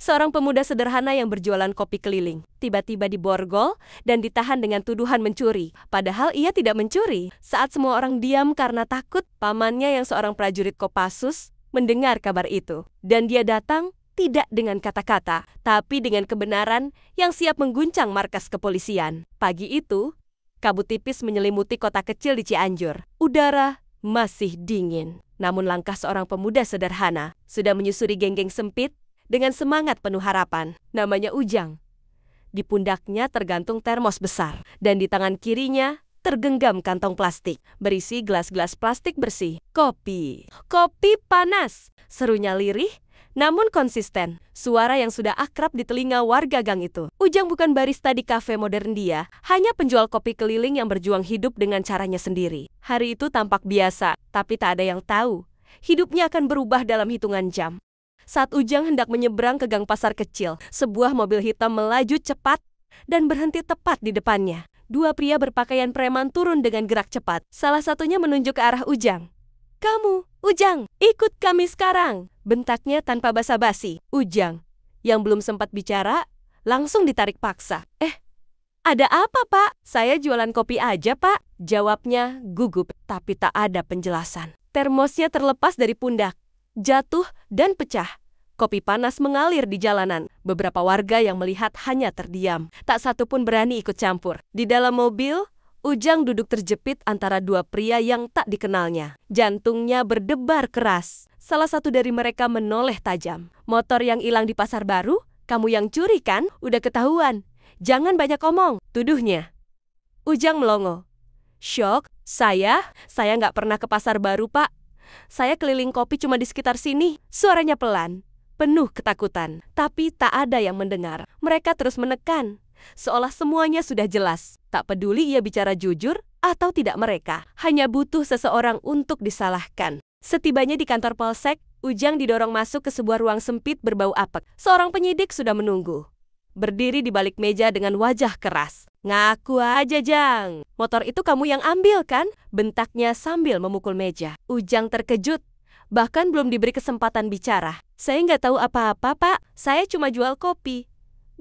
Seorang pemuda sederhana yang berjualan kopi keliling tiba-tiba diborgol dan ditahan dengan tuduhan mencuri. Padahal ia tidak mencuri. Saat semua orang diam karena takut, pamannya yang seorang prajurit Kopassus mendengar kabar itu. Dan dia datang tidak dengan kata-kata, tapi dengan kebenaran yang siap mengguncang markas kepolisian. Pagi itu, kabut tipis menyelimuti kota kecil di Cianjur. Udara masih dingin. Namun langkah seorang pemuda sederhana sudah menyusuri geng-geng sempit dengan semangat penuh harapan. Namanya Ujang. Di pundaknya tergantung termos besar dan di tangan kirinya tergenggam kantong plastik berisi gelas-gelas plastik bersih. Kopi. Kopi panas. Serunya lirih namun konsisten. Suara yang sudah akrab di telinga warga gang itu. Ujang bukan barista di kafe modern dia, hanya penjual kopi keliling yang berjuang hidup dengan caranya sendiri. Hari itu tampak biasa, tapi tak ada yang tahu. Hidupnya akan berubah dalam hitungan jam. Saat Ujang hendak menyeberang ke gang pasar kecil, sebuah mobil hitam melaju cepat dan berhenti tepat di depannya. Dua pria berpakaian preman turun dengan gerak cepat. Salah satunya menunjuk ke arah Ujang. "Kamu, Ujang, ikut kami sekarang," bentaknya tanpa basa-basi. Ujang, yang belum sempat bicara, langsung ditarik paksa. Ada apa, Pak? "Saya jualan kopi aja, Pak," jawabnya gugup, tapi tak ada penjelasan. Termosnya terlepas dari pundak, jatuh dan pecah. Kopi panas mengalir di jalanan. Beberapa warga yang melihat hanya terdiam. Tak satu pun berani ikut campur. Di dalam mobil, Ujang duduk terjepit antara dua pria yang tak dikenalnya. Jantungnya berdebar keras. Salah satu dari mereka menoleh tajam. "Motor yang hilang di pasar baru? Kamu yang curi kan? Udah ketahuan. Jangan banyak omong," tuduhnya. Ujang melongo. "Syok, saya nggak pernah ke pasar baru, Pak. Saya keliling kopi cuma di sekitar sini." Suaranya pelan, penuh ketakutan. Tapi tak ada yang mendengar. Mereka terus menekan. Seolah semuanya sudah jelas. Tak peduli ia bicara jujur atau tidak mereka. Hanya butuh seseorang untuk disalahkan. Setibanya di kantor polsek, Ujang didorong masuk ke sebuah ruang sempit berbau apek. Seorang penyidik sudah menunggu. Berdiri di balik meja dengan wajah keras. "Ngaku aja, Jang. Motor itu kamu yang ambil kan?" bentaknya sambil memukul meja. Ujang terkejut. Bahkan belum diberi kesempatan bicara. "Saya nggak tahu apa-apa, Pak. Saya cuma jual kopi."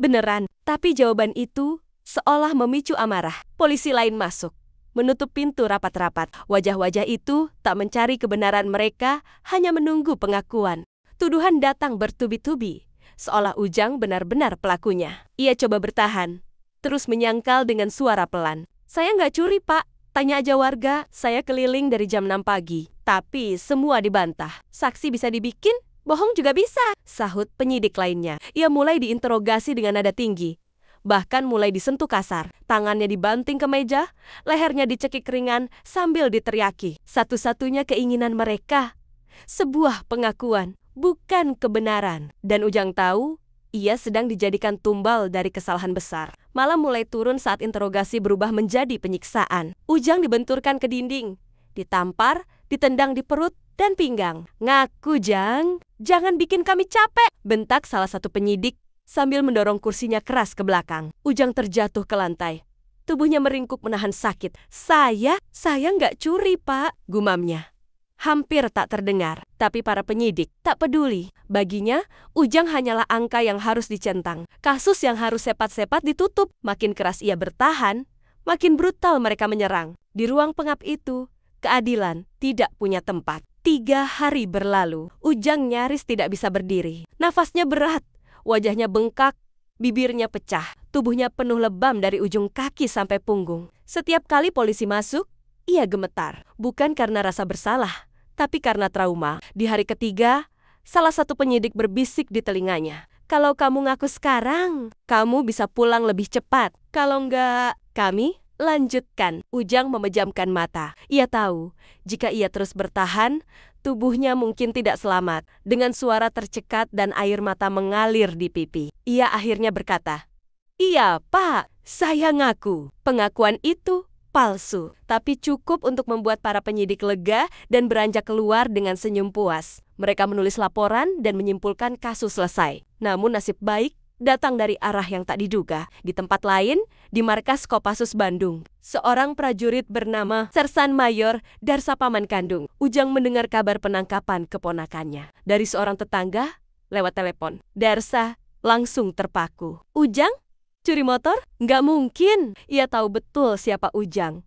Beneran, tapi jawaban itu seolah memicu amarah. Polisi lain masuk, menutup pintu rapat-rapat. Wajah-wajah itu tak mencari kebenaran mereka, hanya menunggu pengakuan. Tuduhan datang bertubi-tubi, seolah Ujang benar-benar pelakunya. Ia coba bertahan, terus menyangkal dengan suara pelan. "Saya nggak curi, Pak. Tanya aja warga, saya keliling dari jam 6 pagi. Tapi semua dibantah. Saksi bisa dibikin, bohong juga bisa," sahut penyidik lainnya. Ia mulai diinterogasi dengan nada tinggi. Bahkan mulai disentuh kasar. Tangannya dibanting ke meja, lehernya dicekik ringan sambil diteriaki. Satu-satunya keinginan mereka, sebuah pengakuan, bukan kebenaran. Dan Ujang tahu, ia sedang dijadikan tumbal dari kesalahan besar. Malah mulai turun saat interogasi berubah menjadi penyiksaan. Ujang dibenturkan ke dinding, ditampar, ditendang di perut dan pinggang. "Ngaku, Jang. Jangan bikin kami capek," bentak salah satu penyidik sambil mendorong kursinya keras ke belakang. Ujang terjatuh ke lantai. Tubuhnya meringkuk menahan sakit. Saya nggak curi, Pak," gumamnya. Hampir tak terdengar, tapi para penyidik tak peduli. Baginya, Ujang hanyalah angka yang harus dicentang. Kasus yang harus sepat-sepat ditutup. Makin keras ia bertahan, makin brutal mereka menyerang. Di ruang pengap itu, keadilan tidak punya tempat. 3 hari berlalu, Ujang nyaris tidak bisa berdiri. Nafasnya berat. Wajahnya bengkak, bibirnya pecah, tubuhnya penuh lebam dari ujung kaki sampai punggung. Setiap kali polisi masuk, ia gemetar. Bukan karena rasa bersalah, tapi karena trauma. Di hari ketiga, salah satu penyidik berbisik di telinganya. "Kalau kamu ngaku sekarang, kamu bisa pulang lebih cepat. Kalau enggak, kami lanjutkan." Ujang memejamkan mata. Ia tahu, jika ia terus bertahan, tubuhnya mungkin tidak selamat. Dengan suara tercekat dan air mata mengalir di pipi, ia akhirnya berkata, "Iya, Pak, saya ngaku." Pengakuan itu palsu, tapi cukup untuk membuat para penyidik lega dan beranjak keluar dengan senyum puas. Mereka menulis laporan dan menyimpulkan kasus selesai. Namun nasib baik datang dari arah yang tak diduga. Di tempat lain, di markas Kopassus Bandung, seorang prajurit bernama Sersan Mayor Darsa Pamankandung. Ujang mendengar kabar penangkapan keponakannya dari seorang tetangga lewat telepon. "Darsa, langsung terpaku. Ujang? Curi motor? Nggak mungkin. Ia tahu betul siapa Ujang.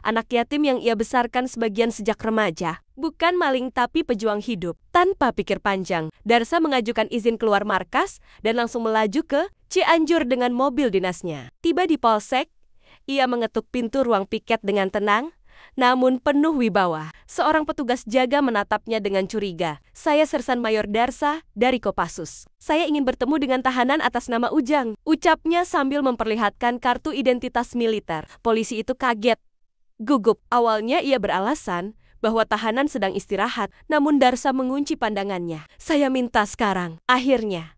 Anak yatim yang ia besarkan sebagian sejak remaja. Bukan maling tapi pejuang hidup. Tanpa pikir panjang, Darsa mengajukan izin keluar markas dan langsung melaju ke Cianjur dengan mobil dinasnya. Tiba di polsek, ia mengetuk pintu ruang piket dengan tenang, namun penuh wibawa. Seorang petugas jaga menatapnya dengan curiga. Saya Sersan Mayor Darsa dari Kopassus. Saya ingin bertemu dengan tahanan atas nama Ujang. Ucapnya sambil memperlihatkan kartu identitas militer. Polisi itu kaget. Gugup. Awalnya ia beralasan bahwa tahanan sedang istirahat, namun Darsa mengunci pandangannya. Saya minta sekarang. Akhirnya,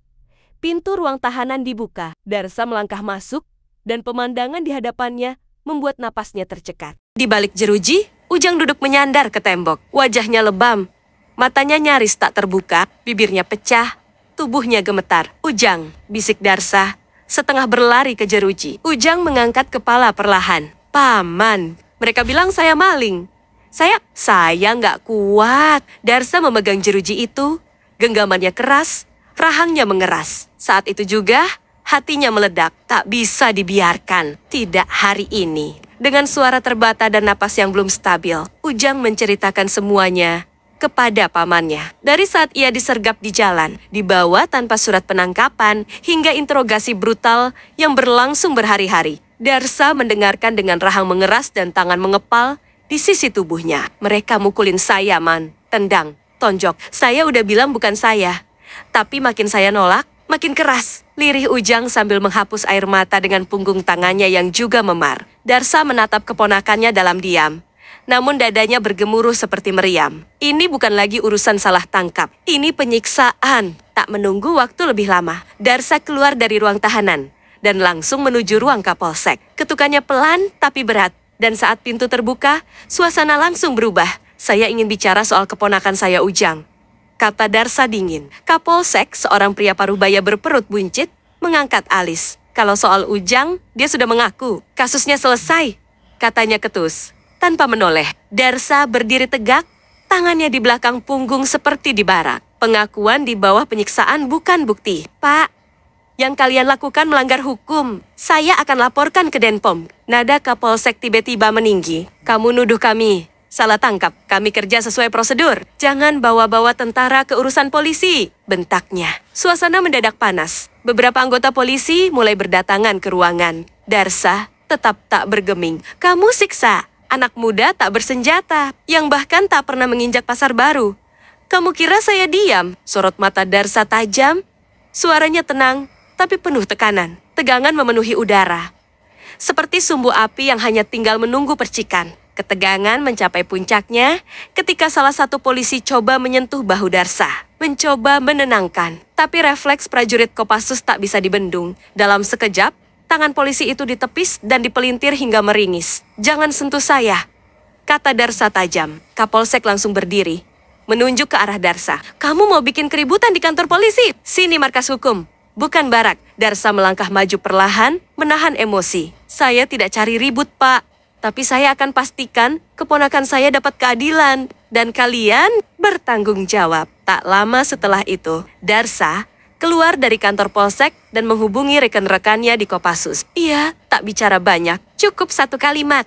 pintu ruang tahanan dibuka. Darsa melangkah masuk, dan pemandangan di hadapannya membuat napasnya tercekat. Di balik jeruji, Ujang duduk menyandar ke tembok. Wajahnya lebam, matanya nyaris tak terbuka, bibirnya pecah, tubuhnya gemetar. Ujang, bisik Darsa, setengah berlari ke jeruji. Ujang mengangkat kepala perlahan. Paman, mereka bilang saya maling. Saya nggak kuat. Darsa memegang jeruji itu, genggamannya keras, rahangnya mengeras. Saat itu juga, hatinya meledak. Tak bisa dibiarkan. Tidak hari ini. Dengan suara terbata dan napas yang belum stabil, Ujang menceritakan semuanya kepada pamannya. Dari saat ia disergap di jalan, dibawa tanpa surat penangkapan, hingga interogasi brutal yang berlangsung berhari-hari. Darsa mendengarkan dengan rahang mengeras dan tangan mengepal di sisi tubuhnya. Mereka mukulin saya, Man. Tendang, tonjok. Saya udah bilang bukan saya. Tapi makin saya nolak, makin keras. Lirih Ujang sambil menghapus air mata dengan punggung tangannya yang juga memar. Darsa menatap keponakannya dalam diam. Namun dadanya bergemuruh seperti meriam. Ini bukan lagi urusan salah tangkap. Ini penyiksaan. Tak menunggu waktu lebih lama, Darsa keluar dari ruang tahanan dan langsung menuju ruang Kapolsek. Ketukannya pelan tapi berat. Dan saat pintu terbuka, suasana langsung berubah. Saya ingin bicara soal keponakan saya Ujang, kata Darsa dingin. Kapolsek, seorang pria parubaya berperut buncit, mengangkat alis. Kalau soal Ujang, dia sudah mengaku. Kasusnya selesai, katanya ketus. Tanpa menoleh, Darsa berdiri tegak, tangannya di belakang punggung seperti di barak. Pengakuan di bawah penyiksaan bukan bukti. Pak, yang kalian lakukan melanggar hukum. Saya akan laporkan ke Denpom. Nada Kapolsek tiba-tiba meninggi. Kamu nuduh kami salah tangkap. Kami kerja sesuai prosedur. Jangan bawa-bawa tentara ke urusan polisi, bentaknya. Suasana mendadak panas. Beberapa anggota polisi mulai berdatangan ke ruangan. Darsa tetap tak bergeming. Kamu siksa anak muda tak bersenjata, yang bahkan tak pernah menginjak pasar baru. Kamu kira saya diam? Sorot mata Darsa tajam. Suaranya tenang, tapi penuh tekanan. Tegangan memenuhi udara. Seperti sumbu api yang hanya tinggal menunggu percikan. Ketegangan mencapai puncaknya ketika salah satu polisi coba menyentuh bahu Darsa. Mencoba menenangkan. Tapi refleks prajurit Kopassus tak bisa dibendung. Dalam sekejap, tangan polisi itu ditepis dan dipelintir hingga meringis. Jangan sentuh saya, kata Darsa tajam. Kapolsek langsung berdiri, menunjuk ke arah Darsa. Kamu mau bikin keributan di kantor polisi? Sini markas hukum, bukan barak. Darsa melangkah maju perlahan, menahan emosi. Saya tidak cari ribut, Pak. Tapi saya akan pastikan keponakan saya dapat keadilan. Dan kalian bertanggung jawab. Tak lama setelah itu, Darsa keluar dari kantor polsek dan menghubungi rekan-rekannya di Kopassus. Ia tak bicara banyak, cukup satu kalimat.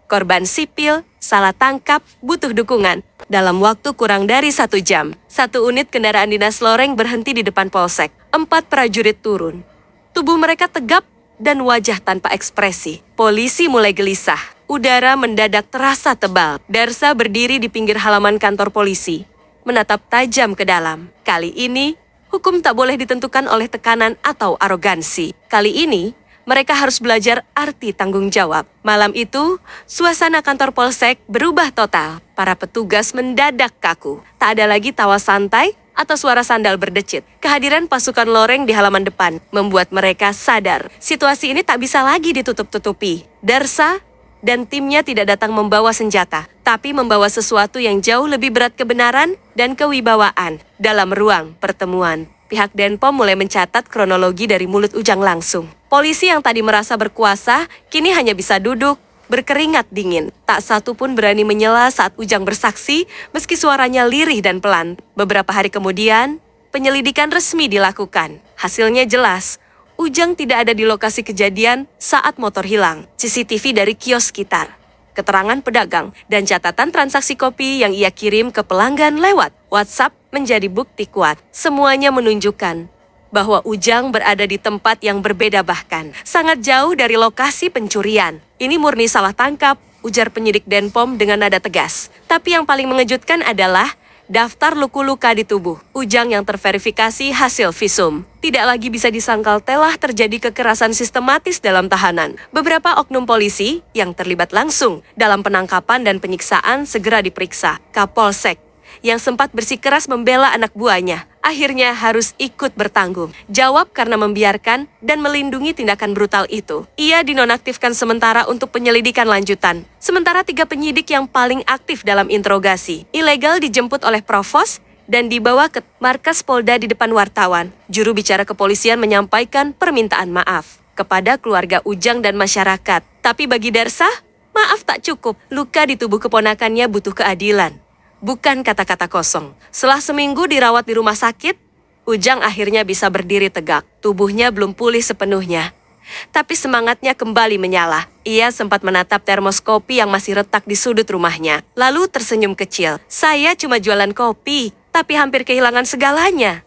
Korban sipil, salah tangkap, butuh dukungan. Dalam waktu kurang dari 1 jam, 1 unit kendaraan dinas loreng berhenti di depan polsek. 4 prajurit turun. Tubuh mereka tegap dan wajah tanpa ekspresi. Polisi mulai gelisah. Udara mendadak terasa tebal. Darsa berdiri di pinggir halaman kantor polisi, menatap tajam ke dalam. Kali ini, hukum tak boleh ditentukan oleh tekanan atau arogansi. Kali ini, mereka harus belajar arti tanggung jawab. Malam itu, suasana kantor polsek berubah total. Para petugas mendadak kaku. Tak ada lagi tawa santai atau suara sandal berdecit. Kehadiran pasukan loreng di halaman depan membuat mereka sadar. Situasi ini tak bisa lagi ditutup-tutupi. Darsa dan timnya tidak datang membawa senjata, tapi membawa sesuatu yang jauh lebih berat, kebenaran dan kewibawaan. Dalam ruang pertemuan, pihak Denpom mulai mencatat kronologi dari mulut Ujang langsung. Polisi yang tadi merasa berkuasa, kini hanya bisa duduk, berkeringat dingin. Tak satu pun berani menyela saat Ujang bersaksi, meski suaranya lirih dan pelan. Beberapa hari kemudian, penyelidikan resmi dilakukan. Hasilnya jelas, Ujang tidak ada di lokasi kejadian saat motor hilang. CCTV dari kios sekitar, keterangan pedagang, dan catatan transaksi kopi yang ia kirim ke pelanggan lewat WhatsApp menjadi bukti kuat. Semuanya menunjukkan bahwa Ujang berada di tempat yang berbeda, bahkan sangat jauh dari lokasi pencurian. Ini murni salah tangkap, ujar penyidik Denpom dengan nada tegas. Tapi yang paling mengejutkan adalah daftar luka-luka di tubuh Ujang yang terverifikasi hasil visum. Tidak lagi bisa disangkal telah terjadi kekerasan sistematis dalam tahanan. Beberapa oknum polisi yang terlibat langsung dalam penangkapan dan penyiksaan segera diperiksa. Kapolsek yang sempat bersikeras membela anak buahnya akhirnya harus ikut bertanggung jawab karena membiarkan dan melindungi tindakan brutal itu. Ia dinonaktifkan sementara untuk penyelidikan lanjutan. Sementara 3 penyidik yang paling aktif dalam interogasi ilegal dijemput oleh Provos dan dibawa ke markas Polda di depan wartawan. Juru bicara kepolisian menyampaikan permintaan maaf kepada keluarga Ujang dan masyarakat. Tapi bagi Darsah, maaf tak cukup. Luka di tubuh keponakannya butuh keadilan, bukan kata-kata kosong. Setelah seminggu dirawat di rumah sakit, Ujang akhirnya bisa berdiri tegak. Tubuhnya belum pulih sepenuhnya, tapi semangatnya kembali menyala. Ia sempat menatap termos kopi yang masih retak di sudut rumahnya, lalu tersenyum kecil. Saya cuma jualan kopi, tapi hampir kehilangan segalanya,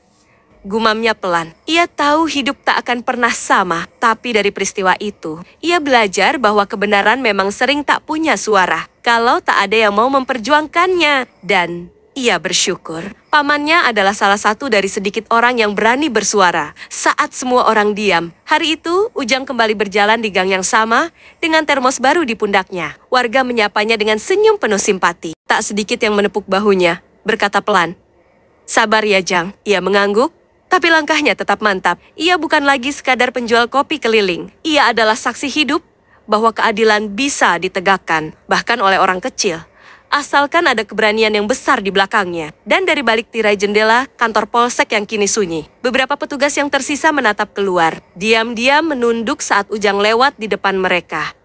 gumamnya pelan. Ia tahu hidup tak akan pernah sama, tapi dari peristiwa itu, ia belajar bahwa kebenaran memang sering tak punya suara kalau tak ada yang mau memperjuangkannya. Dan ia bersyukur pamannya adalah salah satu dari sedikit orang yang berani bersuara saat semua orang diam. Hari itu, Ujang kembali berjalan di gang yang sama dengan termos baru di pundaknya. Warga menyapanya dengan senyum penuh simpati. Tak sedikit yang menepuk bahunya, berkata pelan, "Sabar ya Jang." Ia mengangguk, tapi langkahnya tetap mantap. Ia bukan lagi sekadar penjual kopi keliling. Ia adalah saksi hidup bahwa keadilan bisa ditegakkan, bahkan oleh orang kecil, asalkan ada keberanian yang besar di belakangnya. Dan dari balik tirai jendela kantor polsek yang kini sunyi, beberapa petugas yang tersisa menatap keluar, diam-diam menunduk saat Ujang lewat di depan mereka.